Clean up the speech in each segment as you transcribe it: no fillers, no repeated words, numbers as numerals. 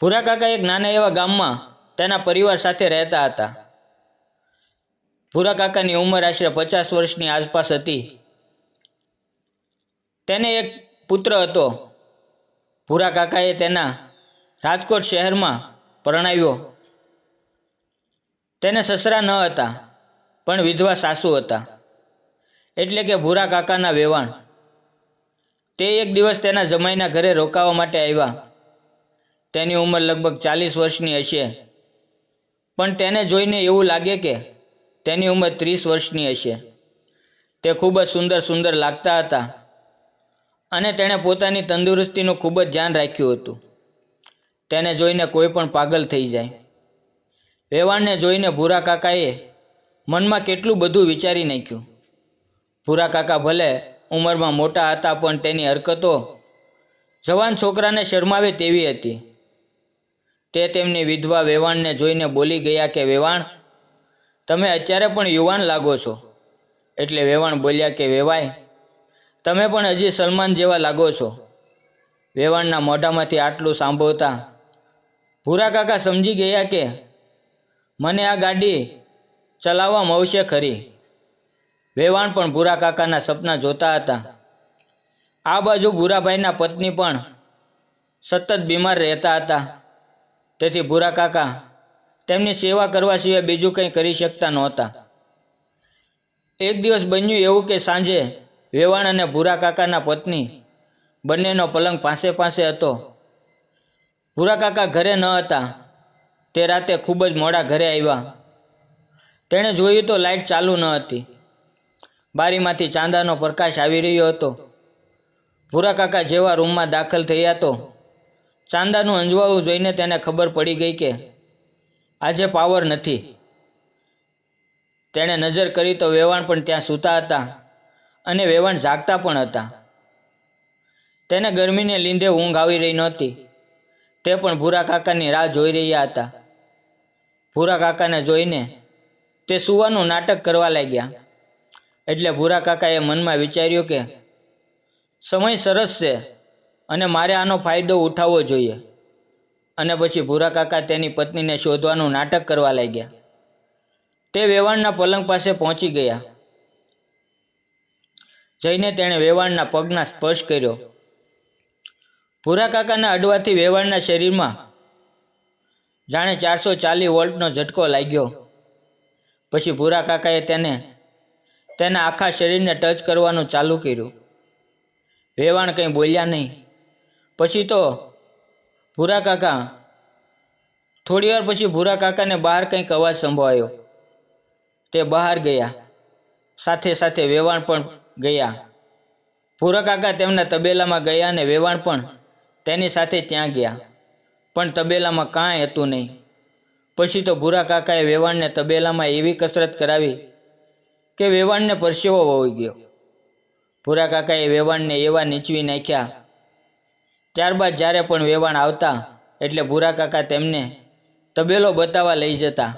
ભૂરા કાકા એક નાના એવા ગામમાં તેના પરિવાર સાથે રહેતા હતા. ભૂરા કાકાની ઉંમર આશરે 50 વર્ષની આસપાસ હતી. તેને એક પુત્ર હતો. ભૂરા કાકાએ તેના રાજકોટ શહેરમાં પરણાવ્યો. તેને સસરા ન હતા, પણ વિધવા સાસુ હતા, એટલે કે ભૂરા કાકાના વેવાણ. તે એક દિવસ તેના જમાઈના ઘરે રોકાવા માટે આવ્યા. તેની ઉંમર લગભગ 40 વર્ષની હશે, પણ તેને જોઈને એવું લાગે કે તેની ઉંમર 30 વર્ષની હશે. તે ખૂબ જ સુંદર લાગતા હતા અને તેણે પોતાની તંદુરસ્તીનું ખૂબ જ ધ્યાન રાખ્યું હતું. તેને જોઈને કોઈ પણ પાગલ થઈ જાય. વેવાણને જોઈને ભૂરા કાકાએ મનમાં કેટલું બધું વિચારી નાખ્યું. ભૂરા કાકા ભલે ઉંમરમાં મોટા હતા, પણ તેની હરકતો જવાન છોકરાને શરમાવે તેવી હતી. તે તેમની વિધવા વેવાણને જોઈને બોલી ગયા કે વેવાણ, તમે અત્યારે પણ યુવાન લાગો છો. એટલે વેવાણ બોલ્યા કે વેવાય, તમે પણ હજી સલમાન જેવા લાગો છો. વેવાણના મોઢામાંથી આટલું સાંભળતા ભૂરા કાકા સમજી ગયા કે મને આ ગાડી ચલાવવા મળશે ખરી. વેવાણ પણ ભૂરા કાકાના સપના જોતા હતા. આ બાજુ ભૂરાભાઈના પત્ની પણ સતત બીમાર રહેતા હતા. તેથી ભૂરા કાકા તેમની સેવા કરવા સિવાય બીજું કંઈ કરી શકતા નહોતા. એક દિવસ બન્યું એવું કે સાંજે વેવાણ અને ભૂરા કાકાના પત્ની બંનેનો પલંગ પાસે હતો. ભૂરા કાકા ઘરે ન હતા. તે રાતે ખૂબ જ મોડા ઘરે આવ્યા. તેણે જોયું તો લાઇટ ચાલુ ન હતી. બારીમાંથી ચાંદાનો પ્રકાશ આવી રહ્યો હતો. ભૂરા કાકા જેવા રૂમમાં દાખલ થયા તો ચાંદાનું અંજવાળું જોઈને તેને ખબર પડી ગઈ કે આજે પાવર નથી. તેણે નજર કરી તો વેવાણ પણ ત્યાં સૂતા હતા અને વેવાણ જાગતા પણ હતા. તેને ગરમીને લીધે ઊંઘ આવી રહી નહોતી. તે પણ ભૂરા કાકાની રાહ જોઈ રહ્યા હતા. ભૂરા કાકાને જોઈને તે સૂવાનું નાટક કરવા લાગ્યા. એટલે ભૂરા કાકાએ મનમાં વિચાર્યું કે સમય સરસ છે અને મારે આનો ફાયદો ઉઠાવવો જોઈએ. અને પછી ભૂરા કાકા તેની પત્નીને શોધવાનું નાટક કરવા લાગ્યા. તે વેવાણના પલંગ પાસે પહોંચી ગયા. જઈને તેણે વેવાણના પગના સ્પર્શ કર્યો. ભૂરા કાકાના અડવાથી વેવાણના શરીરમાં જાણે 440 વોલ્ટનો ઝટકો લાગ્યો. પછી ભૂરા કાકાએ તેના આખા શરીરને ટચ કરવાનું ચાલુ કર્યું. વેવાણ કંઈ બોલ્યા નહીં. પછી તો થોડી વાર પછી ભૂરા કાકાને બહાર કંઈક અવાજ સંભળાયો. તે બહાર ગયા. સાથે સાથે વેવાણ પણ ગયા. ભૂરા કાકા તેમના તબેલામાં ગયા અને વેવાણ પણ તેની સાથે ત્યાં ગયા. પણ તબેલામાં કાંઈ હતું નહીં. પછી તો ભૂરા કાકાએ વેવાણને તબેલામાં એવી કસરત કરાવી કે વેવાણને પરસેવો વહી ગયો. ભૂરા કાકાએ વેવાણને એવા નીચવી નાખ્યા. ત્યારબાદ જ્યારે પણ વેવાણ આવતા એટલે ભૂરા કાકા તેમને તબેલો બતાવવા લઈ જતા.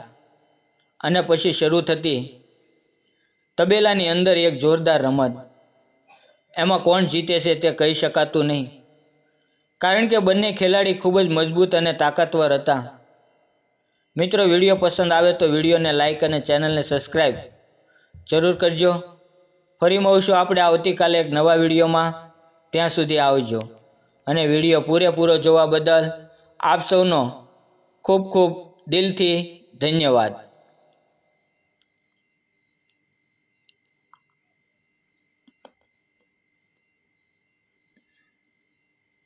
અને પછી શરૂ થતી તબેલાની અંદર એક જોરદાર રમત. એમાં કોણ જીતે છે તે કહી શકાતું નહીં, કારણ કે બંને ખેલાડી ખૂબ જ મજબૂત અને તાકાતવર હતા. મિત્રો, વિડીયો પસંદ આવે તો વિડીયોને લાઇક અને ચેનલને સબસ્ક્રાઈબ જરૂર કરજો. ફરી મળીશું આપણે આવતીકાલે એક નવા વિડીયોમાં. ત્યાં સુધી આવજો. અને વિડીયો પૂરેપૂરો જોવા બદલ આપ સૌનો ખૂબ ખૂબ દિલથી ધન્યવાદ.